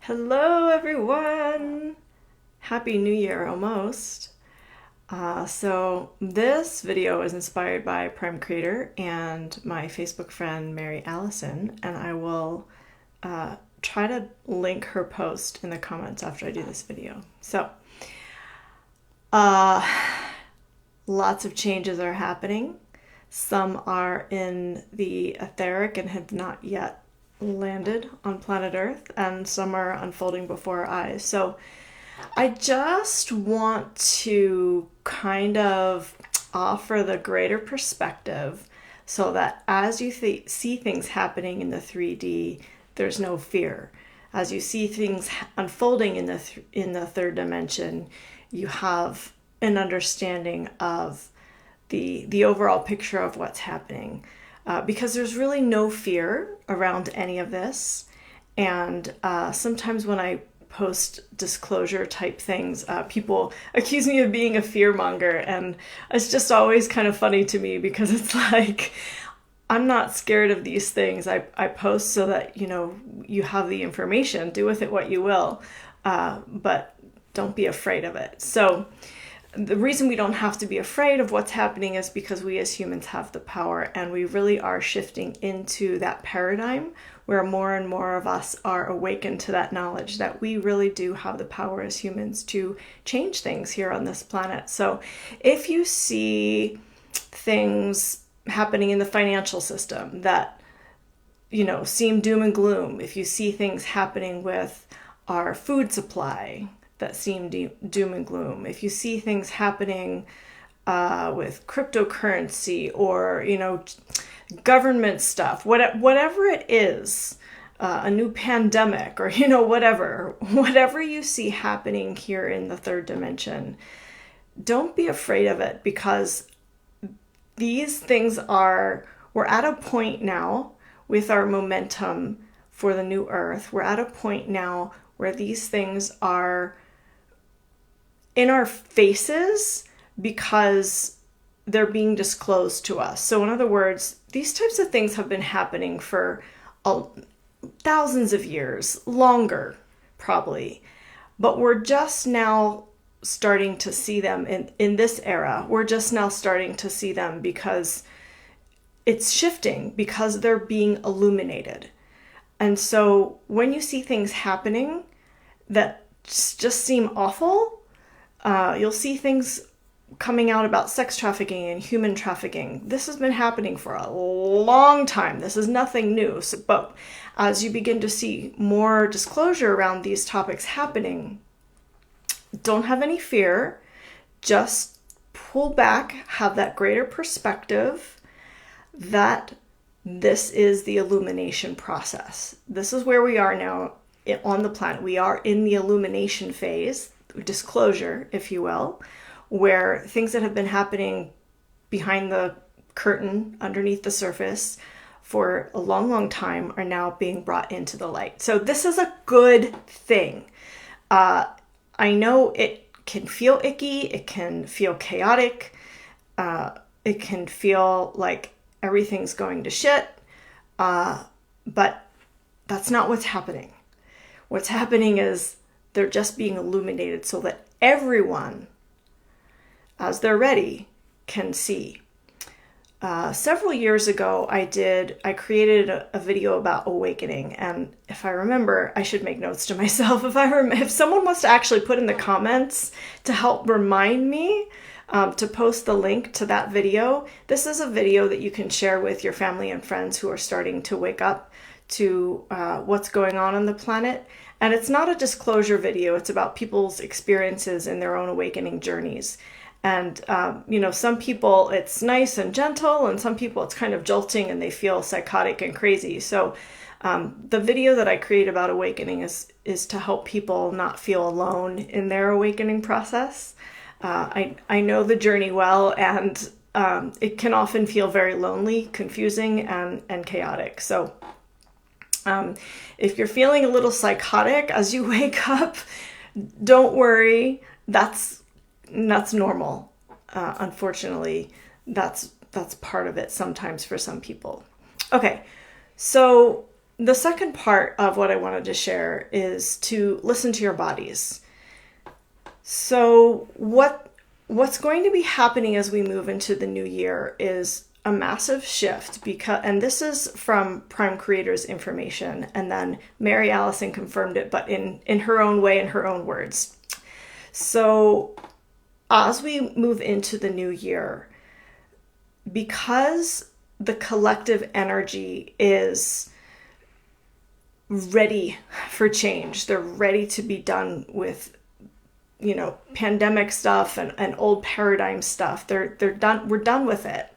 Hello, everyone! Happy New Year almost. So, this video is inspired by Prime Creator and my Facebook friend Mary Allison, and I will try to link her post in the comments after I do this video. So, uh, lots of changes are happening. Some are in the etheric and have not yet landed on planet Earth, and some are unfolding before our eyes. So I just want to kind of offer the greater perspective so that as you see things happening in the 3D, there's no fear. As you see things unfolding in the third dimension, you have an understanding of the overall picture of what's happening. Because there's really no fear around any of this. And sometimes when I post disclosure type things, people accuse me of being a fear monger. And it's just always kind of funny to me because it's like, I'm not scared of these things. I post so that, you have the information, do with it what you will, but don't be afraid of it. So the reason we don't have to be afraid of what's happening is because we as humans have the power, and we really are shifting into that paradigm where more and more of us are awakened to that knowledge that we really do have the power as humans to change things here on this planet. So if you see things happening in the financial system that, seem doom and gloom, if you see things happening with our food supply that seem doom and gloom, if you see things happening with cryptocurrency or government stuff, whatever it is, a new pandemic or whatever you see happening here in the third dimension, don't be afraid of it, because these things we're at a point now with our momentum for the new earth. We're at a point now where these things are in our faces because they're being disclosed to us. So in other words, these types of things have been happening for thousands of years, longer probably, but we're just now starting to see them in this era. We're just now starting to see them because it's shifting, because they're being illuminated. And so when you see things happening that just seem awful, you'll see things coming out about sex trafficking and human trafficking. This has been happening for a long time. This is nothing new. But as you begin to see more disclosure around these topics happening, don't have any fear. Just pull back, have that greater perspective that this is the illumination process. This is where we are now on the planet. We are in the illumination phase, disclosure, if you will, where things that have been happening behind the curtain, underneath the surface for a long, long time are now being brought into the light. So this is a good thing. I know it can feel icky, it can feel chaotic, it can feel like everything's going to shit, but that's not what's happening. What's happening is they're just being illuminated so that everyone, as they're ready, can see. Several years ago, I created a video about awakening, and if I remember, I should make notes to myself. If someone wants to actually put in the comments to help remind me to post the link to that video, this is a video that you can share with your family and friends who are starting to wake up to what's going on the planet. And it's not a disclosure video. It's about people's experiences in their own awakening journeys. And, some people it's nice and gentle, and some people it's kind of jolting and they feel psychotic and crazy. So the video that I create about awakening is to help people not feel alone in their awakening process. I know the journey well, and it can often feel very lonely, confusing, and chaotic. So if you're feeling a little psychotic as you wake up, don't worry. That's normal. Unfortunately, that's part of it sometimes for some people. Okay, so the second part of what I wanted to share is to listen to your bodies. So what's going to be happening as we move into the new year is a massive shift, and this is from Prime Creator's information, and then Mary Allison confirmed it, but in her own way, in her own words. So as we move into the new year, because the collective energy is ready for change, they're ready to be done with, pandemic stuff and old paradigm stuff. They're done. We're done with it.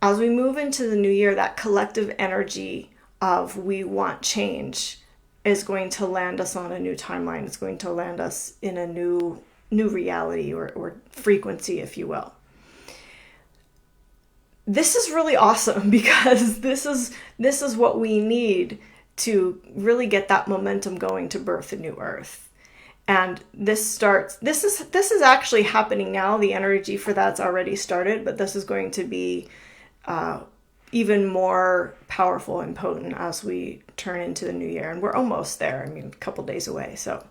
As we move into the new year, that collective energy of we want change is going to land us on a new timeline. It's going to land us in a new reality or frequency, if you will. This is really awesome because this is what we need to really get that momentum going to birth a new earth. And this is actually happening now. The energy for that's already started, but this is going to be even more powerful and potent as we turn into the new year. And we're almost there. I mean, a couple days away. So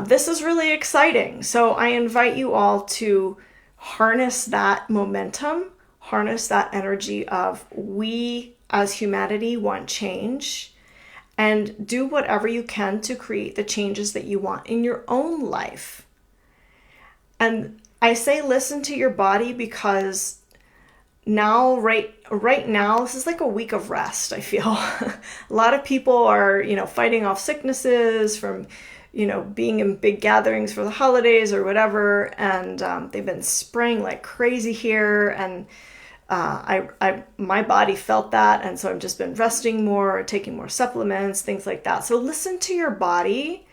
this is really exciting. So I invite you all to harness that momentum, harness that energy of we as humanity want change, and do whatever you can to create the changes that you want in your own life. And I say listen to your body because now, right now, this is like a week of rest, I feel. A lot of people are, fighting off sicknesses from, being in big gatherings for the holidays or whatever. And they've been spraying like crazy here. And my body felt that. And so I've just been resting more, taking more supplements, things like that. So listen to your body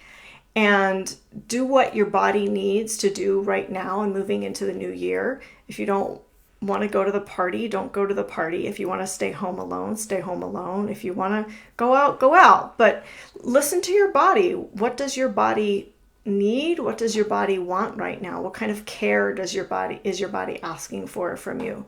and do what your body needs to do right now and moving into the new year. If you don't want to go to the party, don't go to the party. If you want to stay home alone, stay home alone. If you want to go out, go out. But listen to your body. What does your body need? What does your body want right now? What kind of care is your body asking for from you?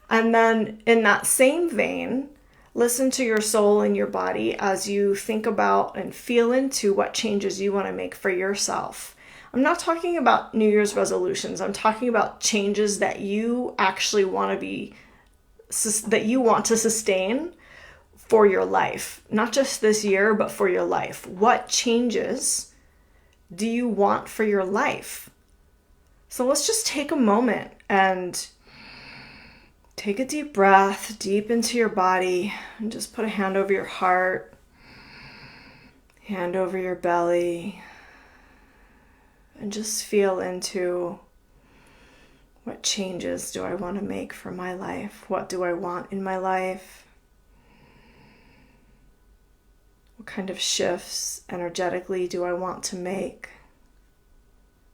And then in that same vein, listen to your soul and your body as you think about and feel into what changes you want to make for yourself. I'm not talking about New Year's resolutions. I'm talking about changes that you actually want to sustain for your life. Not just this year, but for your life. What changes do you want for your life? So let's just take a moment and take a deep breath deep into your body and just put a hand over your heart, hand over your belly, and just feel into what changes do I want to make for my life? What do I want in my life? What kind of shifts energetically do I want to make?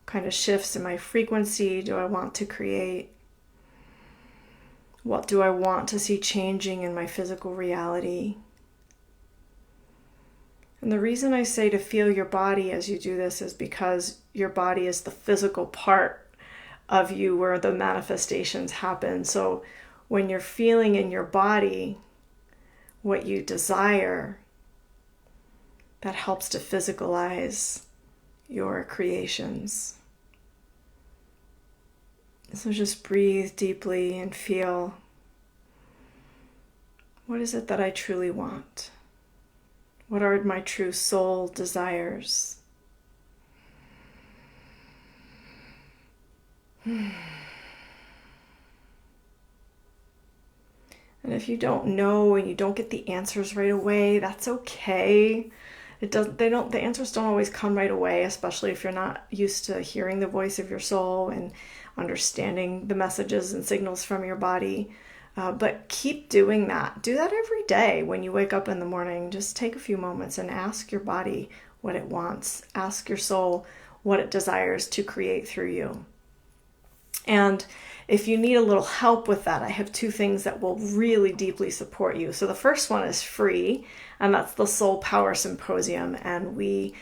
What kind of shifts in my frequency do I want to create? What do I want to see changing in my physical reality? And the reason I say to feel your body as you do this is because your body is the physical part of you where the manifestations happen. So when you're feeling in your body what you desire, that helps to physicalize your creations. So just breathe deeply and feel, what is it that I truly want? What are my true soul desires? And if you don't know and you don't get the answers right away, that's okay. The answers don't always come right away, especially if you're not used to hearing the voice of your soul and understanding the messages and signals from your body. But keep doing that. Do that every day when you wake up in the morning. Just take a few moments and ask your body what it wants. Ask your soul what it desires to create through you. And if you need a little help with that, I have 2 things that will really deeply support you. So the first one is free, and that's the Soul Power Symposium. And we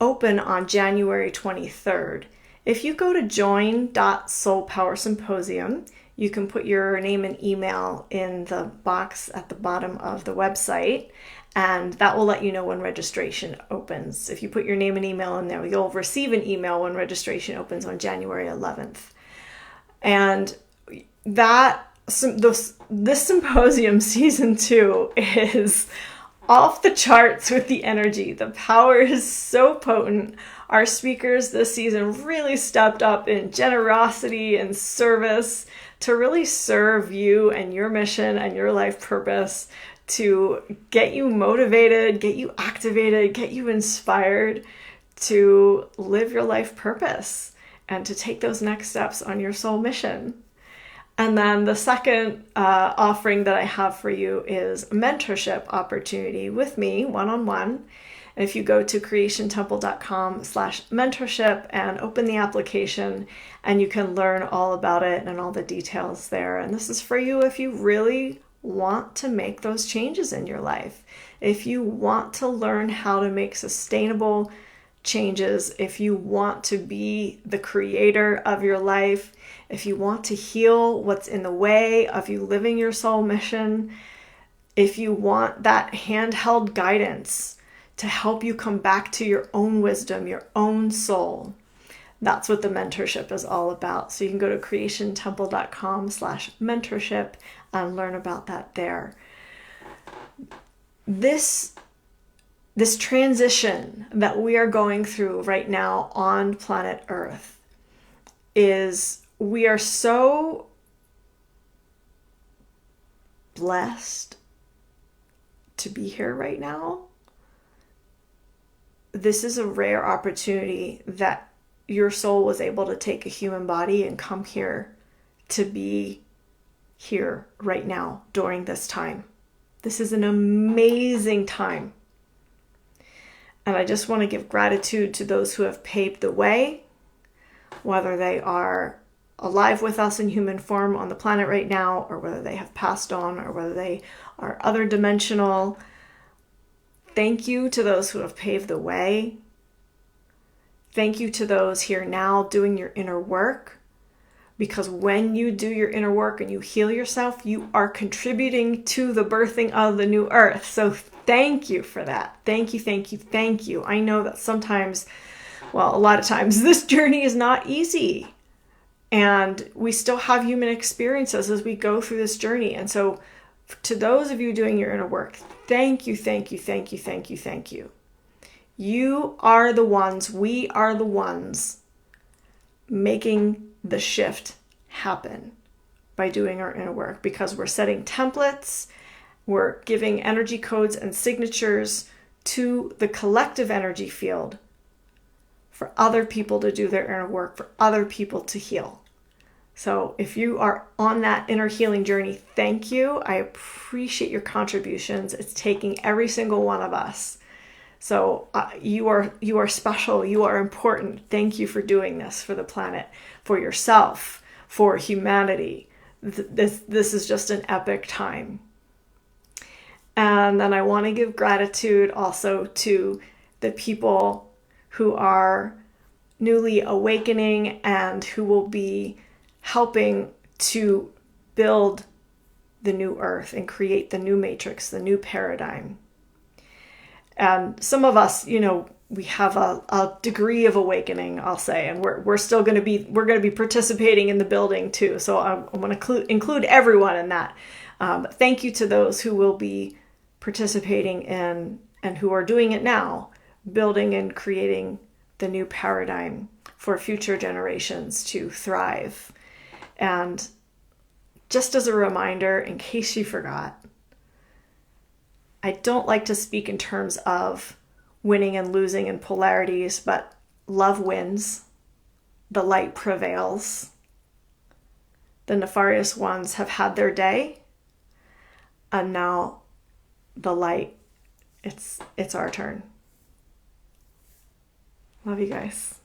open on January 23rd. If you go to join.soulpowersymposium, you can put your name and email in the box at the bottom of the website, and that will let you know when registration opens. If you put your name and email in there, you'll receive an email when registration opens on January 11th. And this symposium season 2 is off the charts with the energy. The power is so potent. Our speakers this season really stepped up in generosity and service to really serve you and your mission and your life purpose, to get you motivated, get you activated, get you inspired to live your life purpose and to take those next steps on your soul mission. And then the second offering that I have for you is a mentorship opportunity with me, one-on-one. And if you go to creationtemple.com/mentorship and open the application, and you can learn all about it and all the details there. And this is for you if you really want to make those changes in your life. If you want to learn how to make sustainable changes, if you want to be the creator of your life, if you want to heal what's in the way of you living your soul mission, if you want that handheld guidance to help you come back to your own wisdom, your own soul, that's what the mentorship is all about. So you can go to creationtemple.com/mentorship and learn about that there. This transition that we are going through right now on planet Earth we are so blessed to be here right now. This is a rare opportunity that your soul was able to take a human body and come here to be here right now during this time. This is an amazing time. And I just want to give gratitude to those who have paved the way, whether they are alive with us in human form on the planet right now, or whether they have passed on, or whether they are other dimensional. Thank you to those who have paved the way. Thank you to those here now doing your inner work, because when you do your inner work and you heal yourself, you are contributing to the birthing of the new earth. So thank you for that. Thank you, thank you, thank you. I know that sometimes, well, a lot of times, this journey is not easy. And we still have human experiences as we go through this journey. And so to those of you doing your inner work, thank you, thank you, thank you, thank you, thank you. You are the ones, we are the ones making the shift happen by doing our inner work, because we're setting templates, we're giving energy codes and signatures to the collective energy field for other people to do their inner work, for other people to heal. So if you are on that inner healing journey, thank you. I appreciate your contributions. It's taking every single one of us. So you are special. You are important. Thank you for doing this for the planet, for yourself, for humanity. This is just an epic time. And then I want to give gratitude also to the people who are newly awakening and who will be helping to build the new earth and create the new matrix, the new paradigm. And some of us, we have a degree of awakening, I'll say, and we're still going to be participating in the building too. So I want to include everyone in that. Thank you to those who will be participating in and who are doing it now, building and creating the new paradigm for future generations to thrive. And just as a reminder, in case you forgot, I don't like to speak in terms of winning and losing and polarities, but love wins, the light prevails. The nefarious ones have had their day, and now the light, it's our turn. Love you guys.